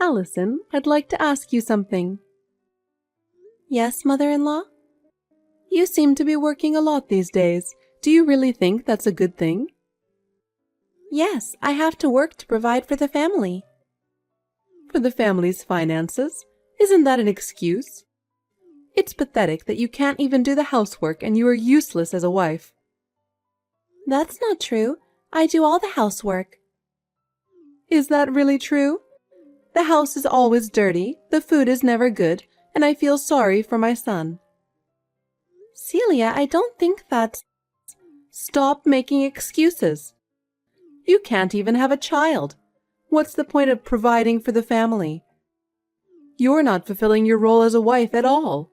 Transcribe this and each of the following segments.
Allison, I'd like to ask you something. Yes, mother-in-law? You seem to be working a lot these days. Do you really think that's a good thing? Yes, I have to work to provide for the family. For the family's finances? Isn't that an excuse? It's pathetic that you can't even do the housework and you are useless as a wife. That's not true. I do all the housework. Is that really true? The house is always dirty, the food is never good, and I feel sorry for my son. Celia, I don't think that... Stop making excuses. You can't even have a child. What's the point of providing for the family? You're not fulfilling your role as a wife at all.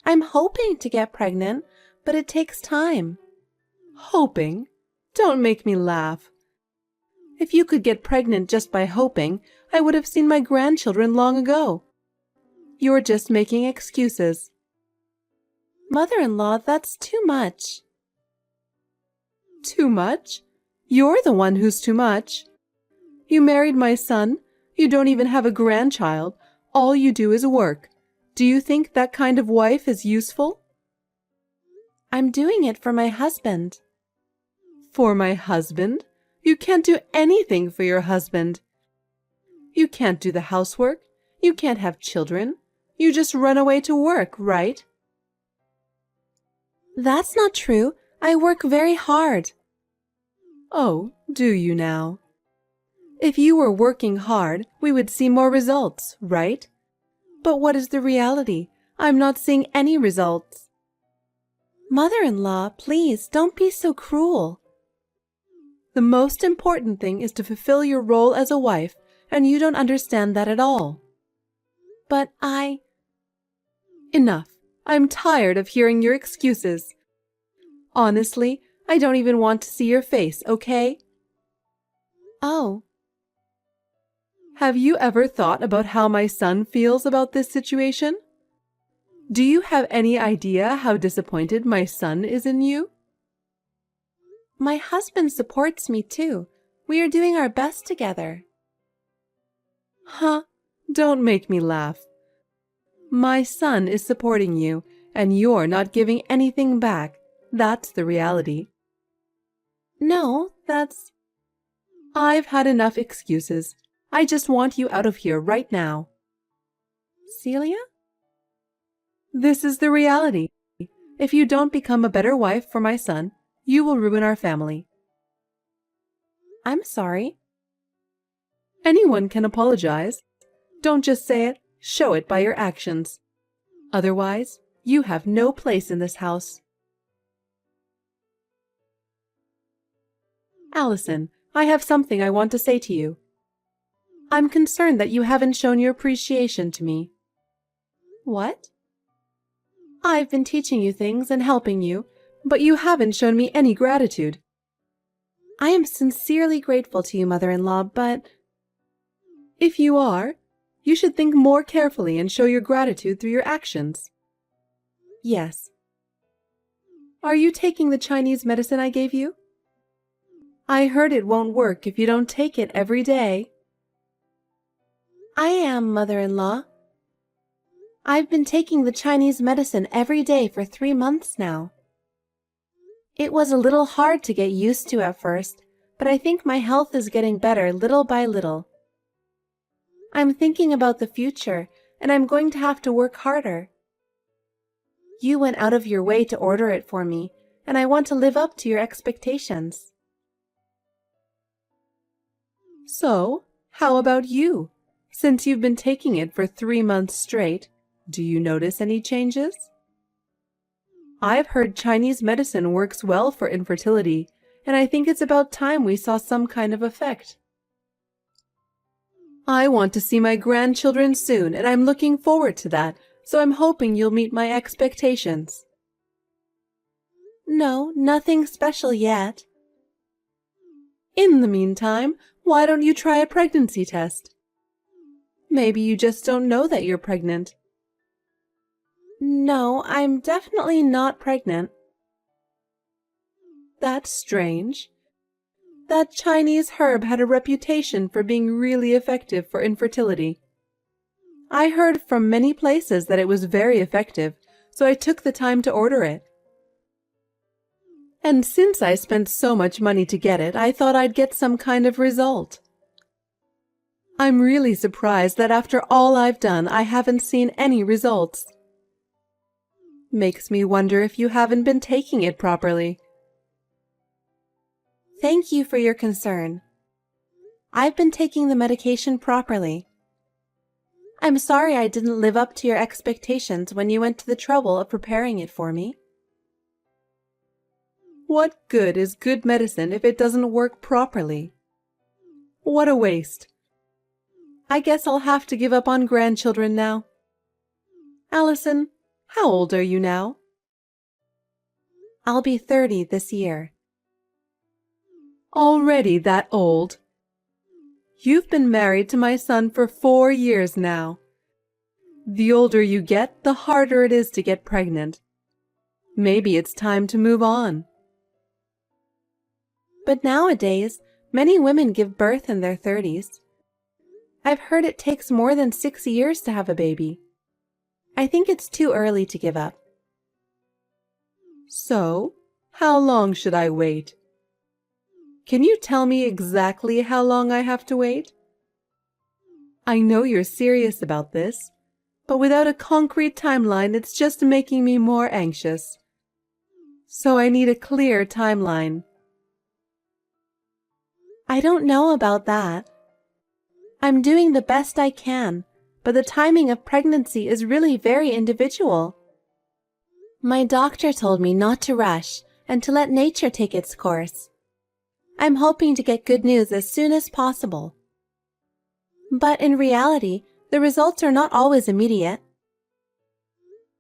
I'm hoping to get pregnant, but it takes time. Hoping? Don't make me laugh. If you could get pregnant just by hoping, I would have seen my grandchildren long ago. You're just making excuses. Mother-in-law, that's too much. Too much? You're the one who's too much. You married my son. You don't even have a grandchild. All you do is work. Do you think that kind of wife is useful? I'm doing it for my husband. For my husband? You can't do anything for your husband. You can't do the housework. You can't have children. You just run away to work, right? That's not true. I work very hard. Oh, do you now? If you were working hard, we would see more results, right? But what is the reality? I'm not seeing any results. Mother-in-law, please don't be so cruel. The most important thing is to fulfill your role as a wife, and you don't understand that at all. But Enough. I'm tired of hearing your excuses. Honestly, I don't even want to see your face, okay? Oh. Have you ever thought about how my son feels about this situation? Do you have any idea how disappointed my son is in you? My husband supports me too. We are doing our best together. Huh? Don't make me laugh. My son is supporting you, and you're not giving anything back. That's the reality. No, that's... I've had enough excuses. I just want you out of here right now. Celia? This is the reality. If you don't become a better wife for my son, you will ruin our family. I'm sorry. Anyone can apologize. Don't just say it, show it by your actions. Otherwise, you have no place in this house. Allison, I have something I want to say to you. I'm concerned that you haven't shown your appreciation to me. What? I've been teaching you things and helping you, but you haven't shown me any gratitude. I am sincerely grateful to you, mother-in-law, but... If you are, you should think more carefully and show your gratitude through your actions. Yes. Are you taking the Chinese medicine I gave you? I heard it won't work if you don't take it every day. I am, mother-in-law. I've been taking the Chinese medicine every day for 3 months now. It was a little hard to get used to at first, but I think my health is getting better little by little. I'm thinking about the future, and I'm going to have to work harder. You went out of your way to order it for me, and I want to live up to your expectations. So, how about you? Since you've been taking it for 3 months straight, do you notice any changes? I've heard Chinese medicine works well for infertility, and I think it's about time we saw some kind of effect. I want to see my grandchildren soon, and I'm looking forward to that, so I'm hoping you'll meet my expectations. No, nothing special yet. In the meantime, why don't you try a pregnancy test? Maybe you just don't know that you're pregnant. No, I'm definitely not pregnant. That's strange. That Chinese herb had a reputation for being really effective for infertility. I heard from many places that it was very effective, so I took the time to order it. And since I spent so much money to get it, I thought I'd get some kind of result. I'm really surprised that after all I've done, I haven't seen any results. Makes me wonder if you haven't been taking it properly. Thank you for your concern. I've been taking the medication properly. I'm sorry I didn't live up to your expectations when you went to the trouble of preparing it for me. What good is good medicine if it doesn't work properly? What a waste. I guess I'll have to give up on grandchildren now. Allison, how old are you now? I'll be 30 this year. Already that old? You've been married to my son for 4 years now. The older you get, the harder it is to get pregnant. Maybe it's time to move on. But nowadays, many women give birth in their 30s. I've heard it takes more than 6 years to have a baby. I think it's too early to give up. So, how long should I wait? Can you tell me exactly how long I have to wait? I know you're serious about this, but without a concrete timeline, it's just making me more anxious. So I need a clear timeline. I don't know about that. I'm doing the best I can, but the timing of pregnancy is really very individual. My doctor told me not to rush and to let nature take its course. I'm hoping to get good news as soon as possible. But in reality, the results are not always immediate.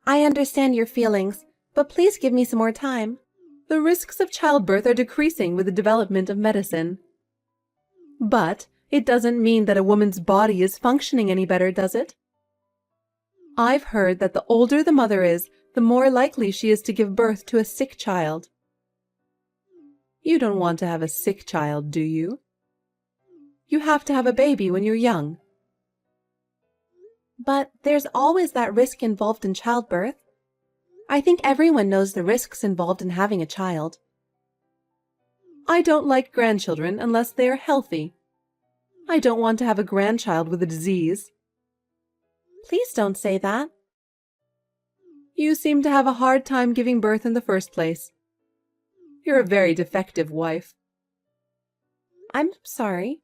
I understand your feelings, but please give me some more time. The risks of childbirth are decreasing with the development of medicine. But it doesn't mean that a woman's body is functioning any better, does it? I've heard that the older the mother is, the more likely she is to give birth to a sick child. You don't want to have a sick child, do you? You have to have a baby when you're young. But there's always that risk involved in childbirth. I think everyone knows the risks involved in having a child. I don't like grandchildren unless they are healthy. I don't want to have a grandchild with a disease. Please don't say that. You seem to have a hard time giving birth in the first place. You're a very defective wife. I'm sorry.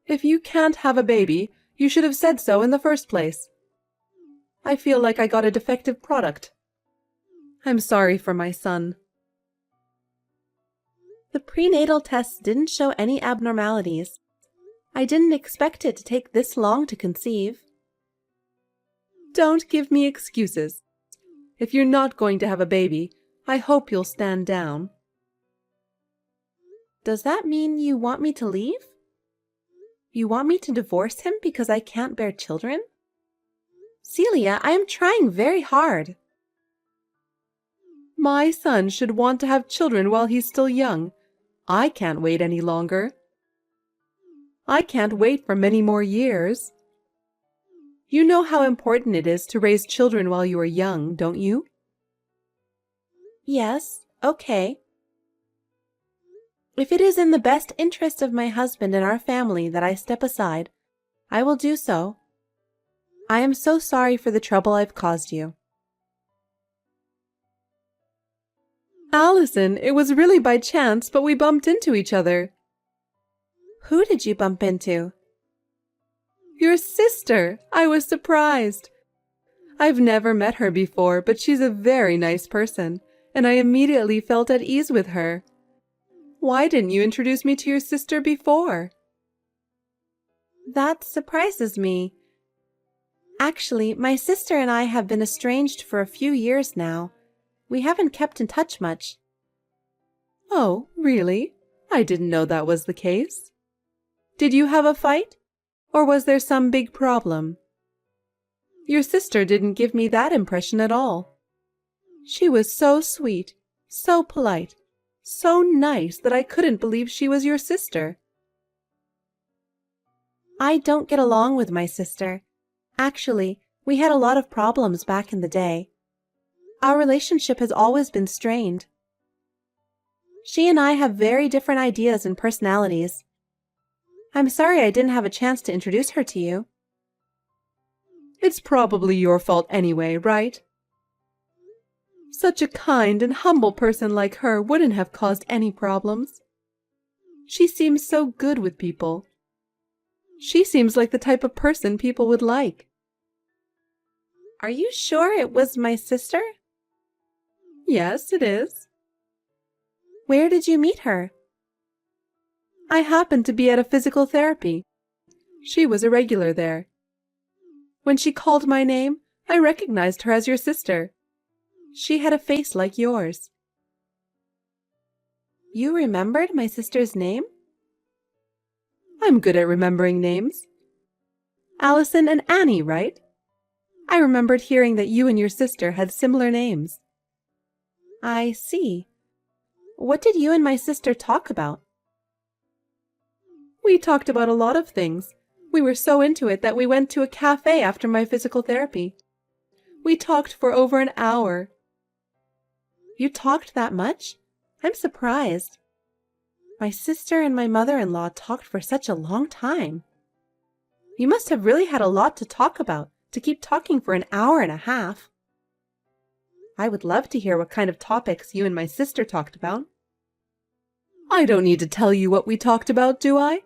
If you can't have a baby, you should have said so in the first place. I feel like I got a defective product. I'm sorry for my son. The prenatal tests didn't show any abnormalities. I didn't expect it to take this long to conceive. Don't give me excuses. If you're not going to have a baby, I hope you'll stand down. Does that mean you want me to leave? You want me to divorce him because I can't bear children? Celia, I am trying very hard. My son should want to have children while he's still young. I can't wait any longer. I can't wait for many more years. You know how important it is to raise children while you are young, don't you? Yes, okay. If it is in the best interest of my husband and our family that I step aside, I will do so. I am so sorry for the trouble I've caused you. Allison, it was really by chance, but we bumped into each other. Who did you bump into? Your sister. I was surprised. I've never met her before, but she's a very nice person, and I immediately felt at ease with her. Why didn't you introduce me to your sister before? That surprises me. Actually, my sister and I have been estranged for a few years now. We haven't kept in touch much. Oh, really? I didn't know that was the case. Did you have a fight? Or was there some big problem? Your sister didn't give me that impression at all. She was so sweet, so polite, So nice that I couldn't believe she was your sister. I don't get along with my sister. Actually, we had a lot of problems back in the day. Our relationship has always been strained. She and I have very different ideas and personalities. I'm sorry I didn't have a chance to introduce her to you. It's probably your fault anyway, right? Such a kind and humble person like her wouldn't have caused any problems. She seems so good with people. She seems like the type of person people would like. Are you sure it was my sister? Yes, it is. Where did you meet her? I happened to be at a physical therapy. She was a regular there. When she called my name, I recognized her as your sister. She had a face like yours. You remembered my sister's name? I'm good at remembering names. Allison and Annie, right? I remembered hearing that you and your sister had similar names. I see. What did you and my sister talk about? We talked about a lot of things. We were so into it that we went to a cafe after my physical therapy. We talked for over an hour. You talked that much? I'm surprised. My sister and my mother-in-law talked for such a long time. You must have really had a lot to talk about, to keep talking for an hour and a half. I would love to hear what kind of topics you and my sister talked about. I don't need to tell you what we talked about, do I?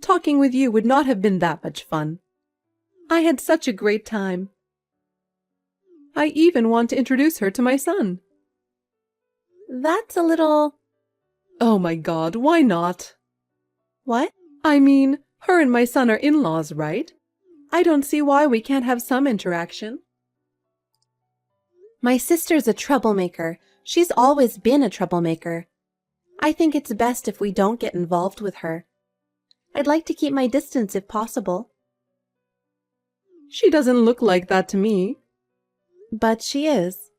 Talking with you would not have been that much fun. I had such a great time. I even want to introduce her to my son. That's a little... Oh my God, why not? What? I mean, her and my son are in-laws, right? I don't see why we can't have some interaction. My sister's a troublemaker. She's always been a troublemaker. I think it's best if we don't get involved with her. I'd like to keep my distance if possible. She doesn't look like that to me. But she is.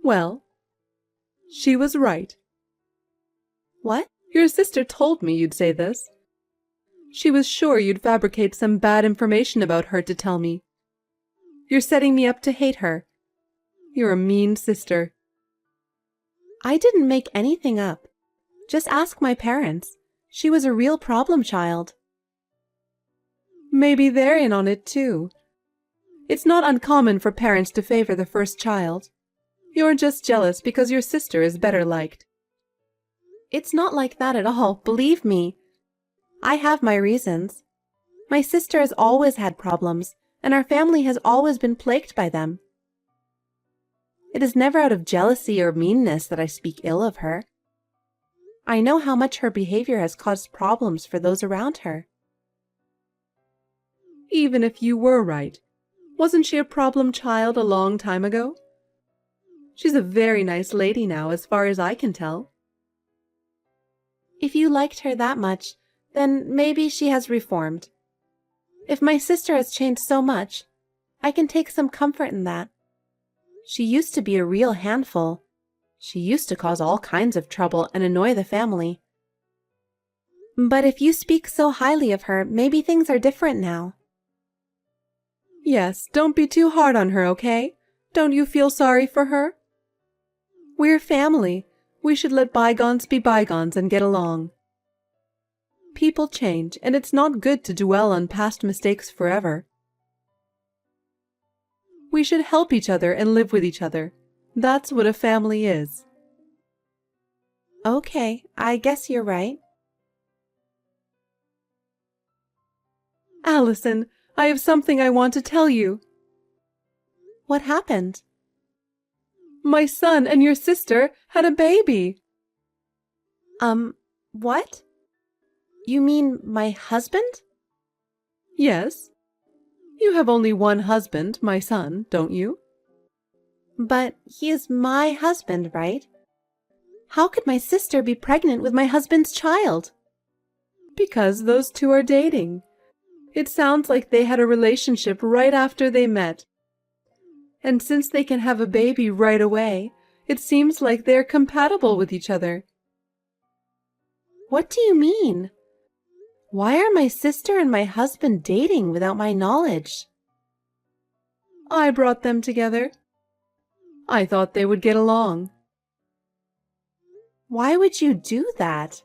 Well, she was right. What? Your sister told me you'd say this. She was sure you'd fabricate some bad information about her to tell me. You're setting me up to hate her. You're a mean sister. I didn't make anything up. Just ask my parents. She was a real problem child. Maybe they're in on it too. It's not uncommon for parents to favor the first child. You're just jealous because your sister is better liked. It's not like that at all, believe me. I have my reasons. My sister has always had problems, and our family has always been plagued by them. It is never out of jealousy or meanness that I speak ill of her. I know how much her behavior has caused problems for those around her. Even if you were right, wasn't she a problem child a long time ago? She's a very nice lady now, as far as I can tell. If you liked her that much, then maybe she has reformed. If my sister has changed so much, I can take some comfort in that. She used to be a real handful. She used to cause all kinds of trouble and annoy the family. But if you speak so highly of her, maybe things are different now. Yes, don't be too hard on her, okay? Don't you feel sorry for her? We're family. We should let bygones be bygones and get along. People change, and it's not good to dwell on past mistakes forever. We should help each other and live with each other. That's what a family is. Okay, I guess you're right. Allison, I have something I want to tell you. What happened? My son and your sister had a baby. What? You mean my husband? Yes. You have only one husband, my son, don't you? But he is my husband, right? How could my sister be pregnant with my husband's child? Because those two are dating. It sounds like they had a relationship right after they met. And since they can have a baby right away, It seems like they're compatible with each other. What do you mean? Why are my sister and my husband dating without my knowledge? I brought them together. I thought they would get along. Why would you do that?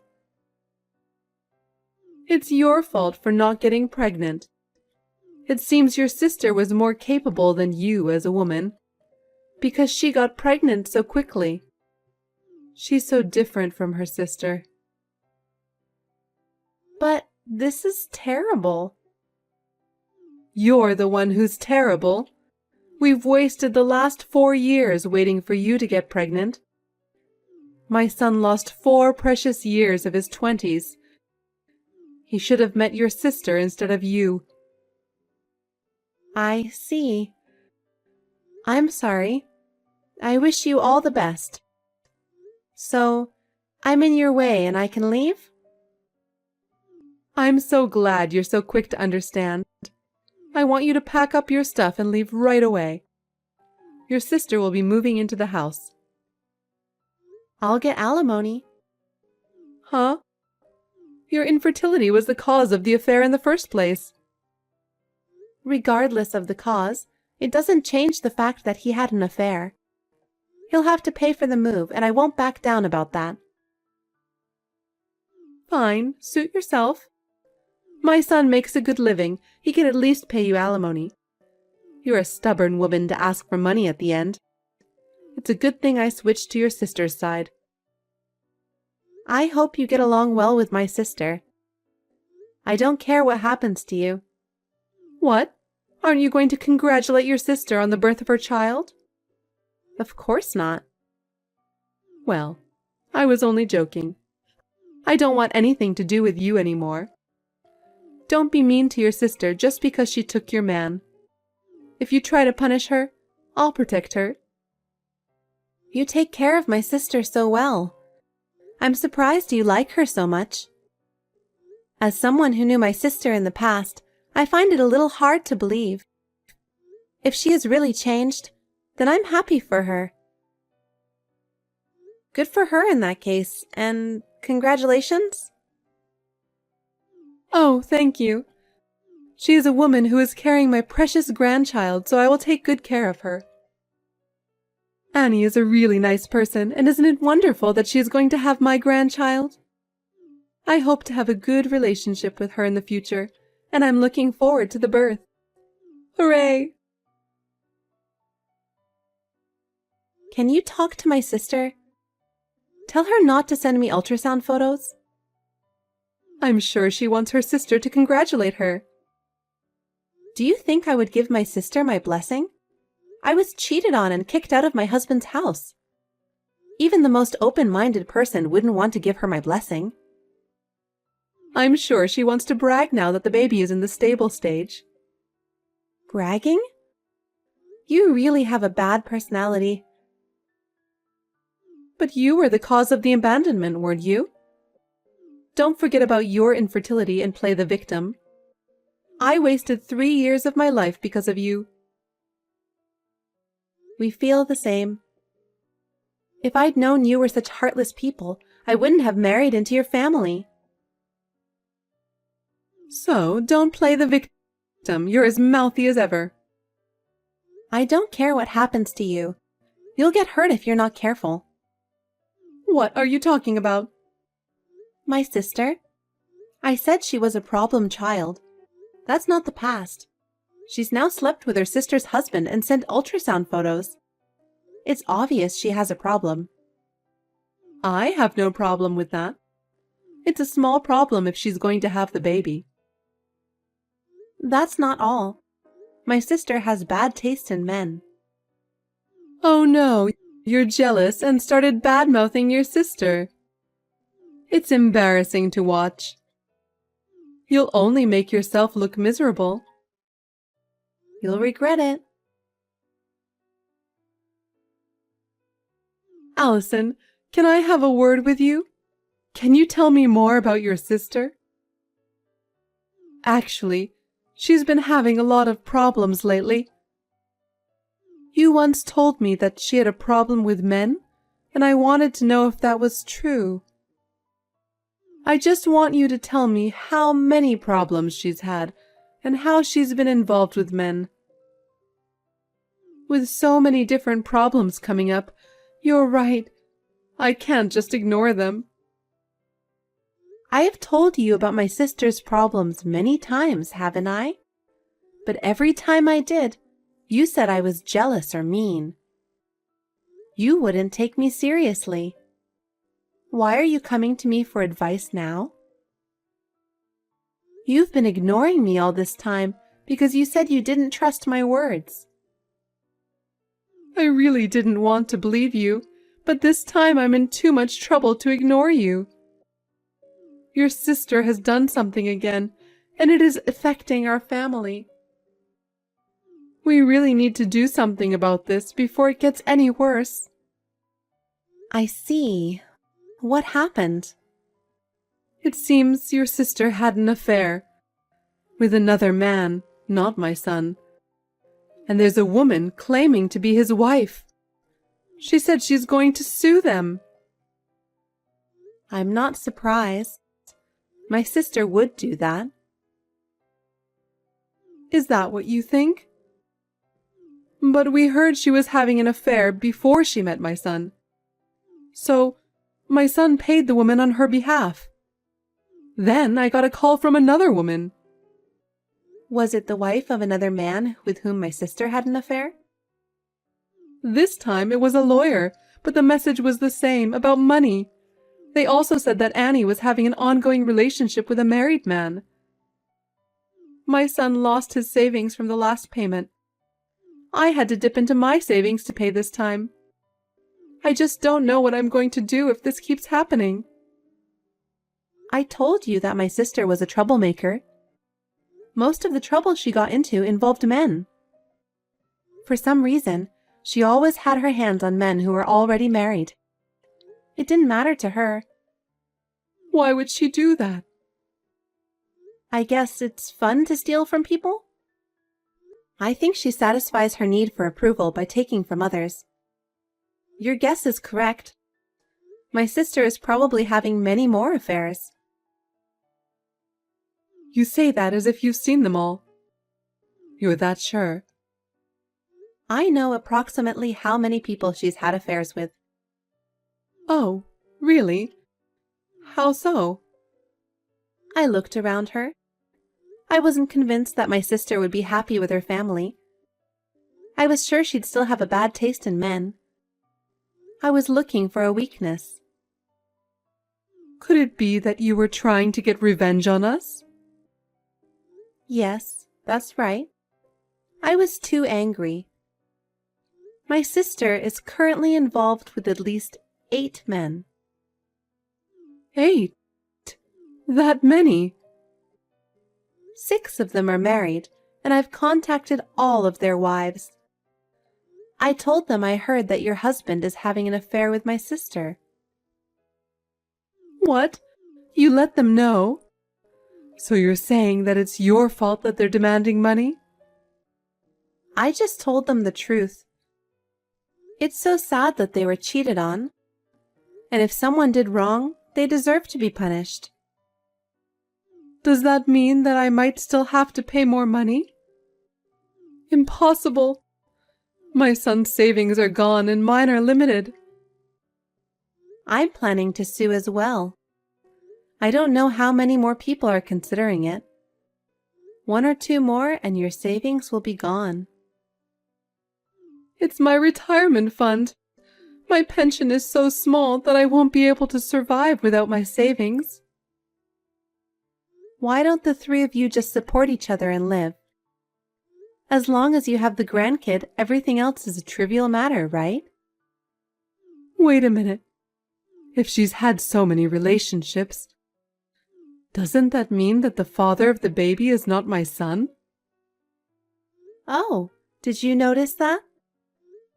It's your fault for not getting pregnant. It seems your sister was more capable than you as a woman, because she got pregnant so quickly. She's so different from her sister. But this is terrible. You're the one who's terrible. We've wasted the last 4 years waiting for you to get pregnant. My son lost 4 precious years of his 20s. He should have met your sister instead of you. I see. I'm sorry. I wish you all the best. So, I'm in your way and I can leave? I'm so glad you're so quick to understand. I want you to pack up your stuff and leave right away. Your sister will be moving into the house. I'll get alimony. Huh? Your infertility was the cause of the affair in the first place. Regardless of the cause, it doesn't change the fact that he had an affair. He'll have to pay for the move, and I won't back down about that. Fine, suit yourself. My son makes a good living. He can at least pay you alimony. You're a stubborn woman to ask for money at the end. It's a good thing I switched to your sister's side. I hope you get along well with my sister. I don't care what happens to you. What? Aren't you going to congratulate your sister on the birth of her child? Of course not. Well, I was only joking. I don't want anything to do with you anymore. Don't be mean to your sister just because she took your man. If you try to punish her, I'll protect her. You take care of my sister so well. I'm surprised you like her so much. As someone who knew my sister in the past, I find it a little hard to believe. If she has really changed, then I'm happy for her. Good for her in that case, and congratulations. Oh, thank you. She is a woman who is carrying my precious grandchild, so I will take good care of her. Annie is a really nice person, and isn't it wonderful that she is going to have my grandchild? I hope to have a good relationship with her in the future, and I'm looking forward to the birth. Hooray! Can you talk to my sister? Tell her not to send me ultrasound photos. I'm sure she wants her sister to congratulate her. Do you think I would give my sister my blessing? I was cheated on and kicked out of my husband's house. Even the most open-minded person wouldn't want to give her my blessing. I'm sure she wants to brag now that the baby is in the stable stage. Bragging? You really have a bad personality. But you were the cause of the abandonment, weren't you? Don't forget about your infertility and play the victim. I wasted 3 years of my life because of you. We feel the same. If I'd known you were such heartless people, I wouldn't have married into your family. So, don't play the victim. You're as mouthy as ever. I don't care what happens to you. You'll get hurt if you're not careful. What are you talking about? My sister. I said she was a problem child. That's not the past. She's now slept with her sister's husband and sent ultrasound photos. It's obvious she has a problem. I have no problem with that. It's a small problem if she's going to have the baby. That's not all. My sister has bad taste in men. Oh no, you're jealous and started bad-mouthing your sister. It's embarrassing to watch. You'll only make yourself look miserable. You'll regret it. Allison, can I have a word with you? Can you tell me more about your sister? Actually, she's been having a lot of problems lately. You once told me that she had a problem with men, and I wanted to know if that was true. I just want you to tell me how many problems she's had and how she's been involved with men. With so many different problems coming up, you're right. I can't just ignore them. I have told you about my sister's problems many times, haven't I? But every time I did, you said I was jealous or mean. You wouldn't take me seriously. Why are you coming to me for advice now? You've been ignoring me all this time because you said you didn't trust my words. I really didn't want to believe you, but this time I'm in too much trouble to ignore you. Your sister has done something again, and it is affecting our family. We really need to do something about this before it gets any worse. I see. What happened? It seems your sister had an affair with another man, not my son. And there's a woman claiming to be his wife. She said she's going to sue them. I'm not surprised. My sister would do that. Is that what you think? But we heard she was having an affair before she met my son. So, my son paid the woman on her behalf. Then I got a call from another woman. Was it the wife of another man with whom my sister had an affair? This time it was a lawyer, but the message was the same, about money. They also said that Annie was having an ongoing relationship with a married man. My son lost his savings from the last payment. I had to dip into my savings to pay this time. I just don't know what I'm going to do if this keeps happening. I told you that my sister was a troublemaker. Most of the trouble she got into involved men. For some reason, she always had her hands on men who were already married. It didn't matter to her. Why would she do that? I guess it's fun to steal from people? I think she satisfies her need for approval by taking from others. Your guess is correct. My sister is probably having many more affairs. You say that as if you've seen them all. You're that sure? I know approximately how many people she's had affairs with. Oh, really? How so? I looked around her. I wasn't convinced that my sister would be happy with her family. I was sure she'd still have a bad taste in men. I was looking for a weakness. Could it be that you were trying to get revenge on us? Yes, that's right. I was too angry. My sister is currently involved with at least 8 men. 8? That many? 6 of them are married, and I've contacted all of their wives. I told them I heard that your husband is having an affair with my sister. What? You let them know? So you're saying that it's your fault that they're demanding money? I just told them the truth. It's so sad that they were cheated on. And if someone did wrong, they deserve to be punished. Does that mean that I might still have to pay more money? Impossible. My son's savings are gone and mine are limited. I'm planning to sue as well. I don't know how many more people are considering it. 1 or 2 more and your savings will be gone. It's my retirement fund. My pension is so small that I won't be able to survive without my savings. Why don't the 3 of you just support each other and live? As long as you have the grandkid, everything else is a trivial matter, right? Wait a minute. If she's had so many relationships, doesn't that mean that the father of the baby is not my son? Oh, did you notice that?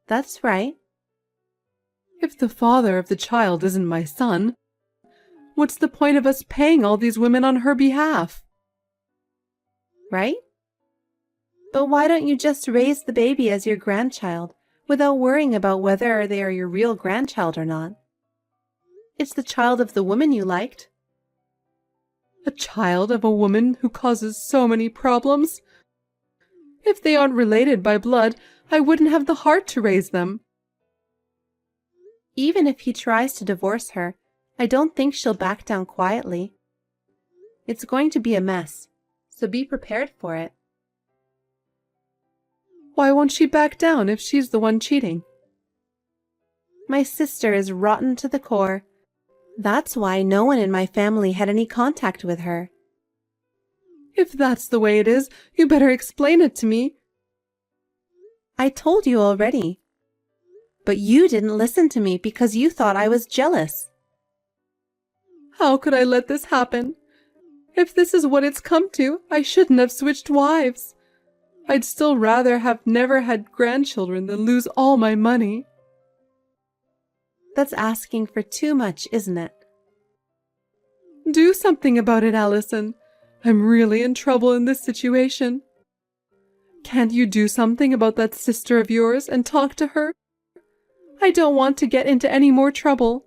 That's right. If the father of the child isn't my son, what's the point of us paying all these women on her behalf? Right? But why don't you just raise the baby as your grandchild without worrying about whether they are your real grandchild or not. It's the child of the woman you liked. A child of a woman who causes so many problems? If they aren't related by blood, I wouldn't have the heart to raise them. Even if he tries to divorce her, I don't think she'll back down quietly. It's going to be a mess, so be prepared for it. Why won't she back down if she's the one cheating? My sister is rotten to the core. That's why no one in my family had any contact with her. If that's the way it is, you better explain it to me. I told you already. But you didn't listen to me because you thought I was jealous. How could I let this happen? If this is what it's come to, I shouldn't have switched wives. I'd still rather have never had grandchildren than lose all my money. That's asking for too much, isn't it? Do something about it, Allison. I'm really in trouble in this situation. Can't you do something about that sister of yours and talk to her? I don't want to get into any more trouble.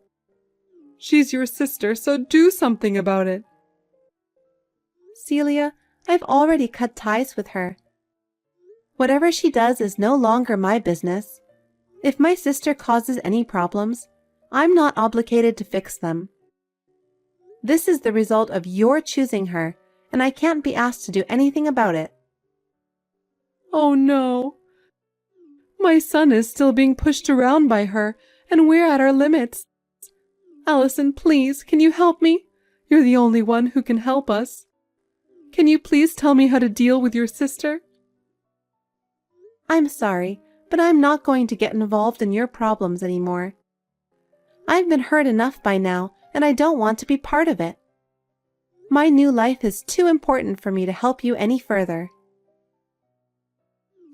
She's your sister, so do something about it. Celia, I've already cut ties with her. Whatever she does is no longer my business. If my sister causes any problems, I'm not obligated to fix them. This is the result of your choosing her, and I can't be asked to do anything about it. Oh no. My son is still being pushed around by her, and we're at our limits. Allison, please, can you help me? You're the only one who can help us. Can you please tell me how to deal with your sister? I'm sorry, but I'm not going to get involved in your problems anymore. I've been hurt enough by now, and I don't want to be part of it. My new life is too important for me to help you any further.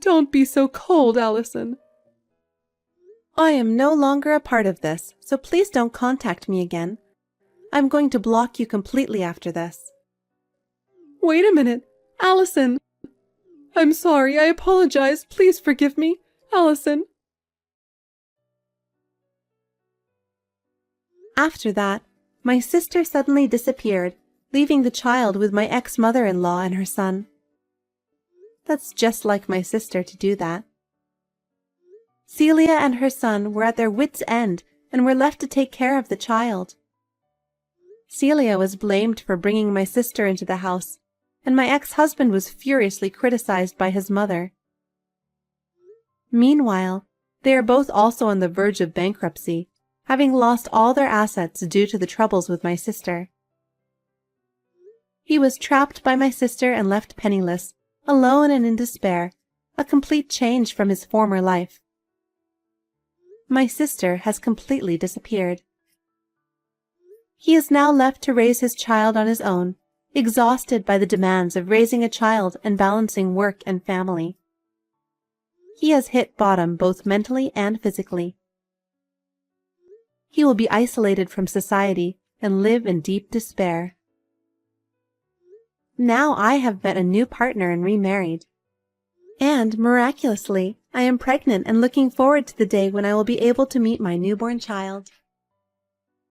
Don't be so cold, Allison. I am no longer a part of this, so please don't contact me again. I'm going to block you completely after this. Wait a minute, Allison. I'm sorry, I apologize. Please forgive me, Allison. After that, my sister suddenly disappeared, leaving the child with my ex-mother-in-law and her son. That's just like my sister to do that. Celia and her son were at their wits' end and were left to take care of the child. Celia was blamed for bringing my sister into the house, and my ex-husband was furiously criticized by his mother. Meanwhile, they are both also on the verge of bankruptcy, having lost all their assets due to the troubles with my sister. He was trapped by my sister and left penniless, alone and in despair, a complete change from his former life. My sister has completely disappeared. He is now left to raise his child on his own, exhausted by the demands of raising a child and balancing work and family. He has hit bottom both mentally and physically. He will be isolated from society and live in deep despair. Now I have met a new partner and remarried. And, miraculously, I am pregnant and looking forward to the day when I will be able to meet my newborn child.